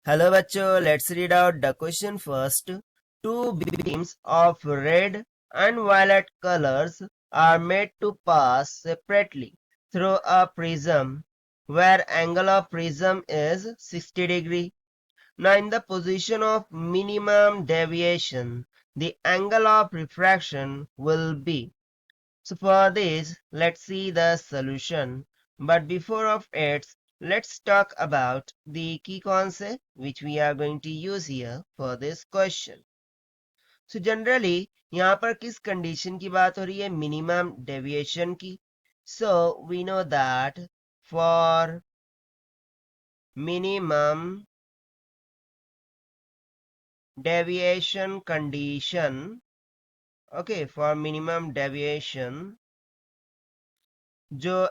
Hello bachcho, let's read out the question first. Two beams of red and violet colors are made to pass separately through a prism where angle of prism is 60 degree. Now in the position of minimum deviation, the angle of refraction will be. So for this, let's see the solution. But before of it, let's talk about the key concept which we are going to use here for this question. So generally, यहाँ पर किस condition की बात हो रही है? Minimum deviation की. So we know that for minimum deviation condition, okay, for minimum deviation, जो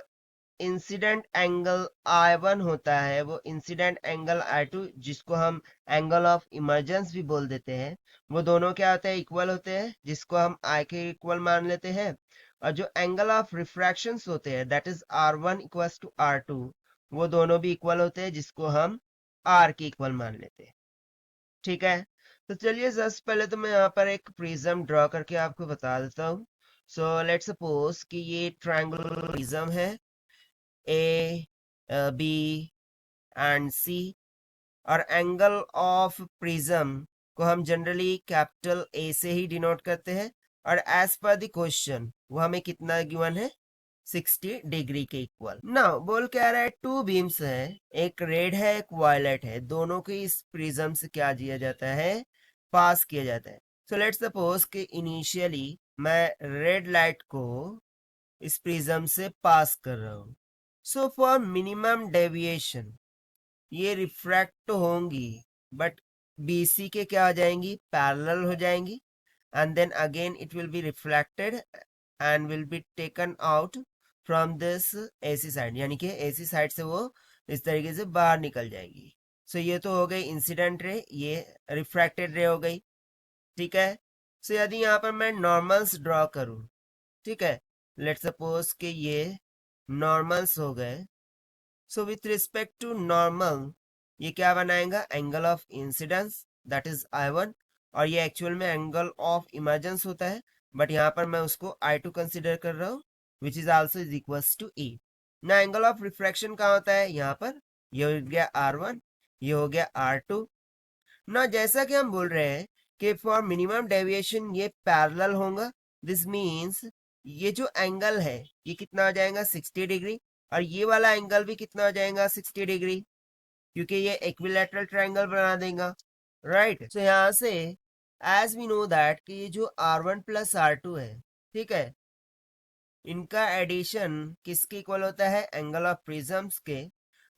इंसिडेंट एंगल I1 होता है वो इंसिडेंट एंगल I2 जिसको हम एंगल ऑफ इमर्जेंस भी बोल देते हैं, वो दोनों क्या होते हैं? इक्वल होते हैं, जिसको हम I के इक्वल मान लेते हैं। और जो एंगल ऑफ रिफ्रैक्शन होते हैं that is R1 equals to R2, वो दोनों भी इक्वल होते हैं, जिसको हम R के इक्वल मान लेते हैं। ठीक है, तो चलिए सबसे पहले तो मैं यहाँ पर एक प्रिज्म ड्रॉ करके आपको बता देता हूँ। सो लेट्स सपोज कि ये ट्रायंगुलर प्रिज्म है A, B एंड C, और एंगल ऑफ प्रिज्म को हम जनरली कैपिटल A से ही डिनोट करते हैं, और एज पर द क्वेश्चन वो हमें कितना गिवन है? 60 डिग्री के इक्वल। नाउ बोल क्या रहा है? टू बीम्स है, एक रेड है एक वायलेट है, दोनों के इस प्रिज्म से क्या किया जाता है? पास किया जाता है। सो लेट्स सपोज कि इनिशियली मैं रेड लाइट को इस प्रिज्म से पास कर रहा हूं। सो फॉर मिनिमम डेविएशन ये रिफ्रैक्ट तो होंगी, बट बीसी के क्या हो जाएंगी? पैरेलल हो जाएंगी, and then again it will be reflected and will be taken out from this AC side, यानी कि एसी साइड से वो इस तरीके से बाहर निकल जाएगी। सो ये तो हो गई इंसिडेंट रे, ये रिफ्रैक्टेड रे हो गई। ठीक है, सो यदि यहाँ पर मैं नॉर्मल्स ड्रॉ करूं, ठीक है, लेट्स सपोज कि ये नॉर्मल्स हो गए। So with respect to normal ये क्या बनाएगा? Angle of incidence that is I1, और ये एक्चुअल में एंगल ऑफ इमर्जेंस होता है, बट यहाँ पर मैं उसको I2 कंसिडर कर रहा हूँ, which is also is equals to E। ना एंगल ऑफ रिफ्रैक्शन कहाँ होता है? यहाँ पर, ये हो गया R1, ये हो गया R2। ना जैसा कि हम बोल रहे हैं कि फॉर मिनिमम डेविएशन ये पैरेलल होगा, दिस मीन्स ये जो एंगल है ये कितना हो जाएगा? 60 डिग्री, और ये वाला एंगल भी कितना हो जाएगा? 60 डिग्री, क्योंकि ये इक्विलैटरल ट्रायंगल बना देगा, राइट। सो यहाँ से एज वी नो दैट कि ये जो R1 प्लस R2 है, ठीक है, इनका एडिशन किसके इक्वल होता है? एंगल ऑफ प्रिज्म्स के।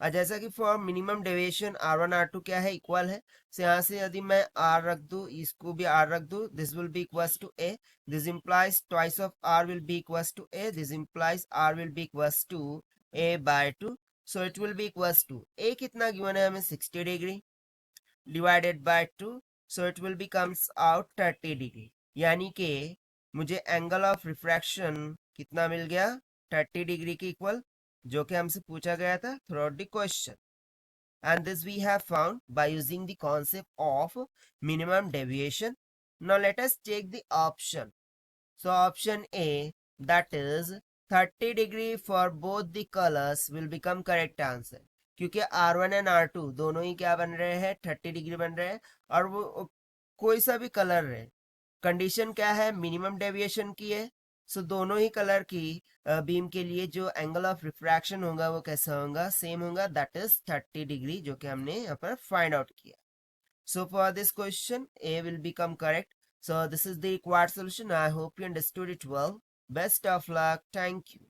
और जैसा कि for minimum deviation R1 R2 क्या है? इक्वल है। सो यहाँ से यदि मैं R रख दूं, इसको भी R रख दूं, this will be equals to A, this implies twice of R will be equals to A, this implies R will be equals to A by 2। So it will be equals to A कितना given है हमें? 60 degree divided by 2, so it will becomes out 30 degree, यानी कि मुझे angle of refraction कितना मिल गया? 30 degree के equal, जो कि हमसे पूछा गया था through out the question. And this we have found by using the concept of minimum deviation. Now let us take the option. So option A, that is 30 degree for both the colors will become correct answer, क्योंकि R1 and R2 दोनों ही क्या बन रहे हैं? 30 degree बन रहे हैं, और वो कोई सा भी कलर रहे, कंडीशन क्या है? मिनिमम डेविएशन की है। सो दोनों ही कलर की बीम के लिए जो एंगल ऑफ रिफ्रैक्शन होगा वो कैसा होगा? सेम होगा, दैट इज 30 डिग्री, जो कि हमने यहाँ पर फाइंड आउट किया। So for this question, A will become correct. So this is the required solution. I hope you understood it well. Best of luck. Thank you.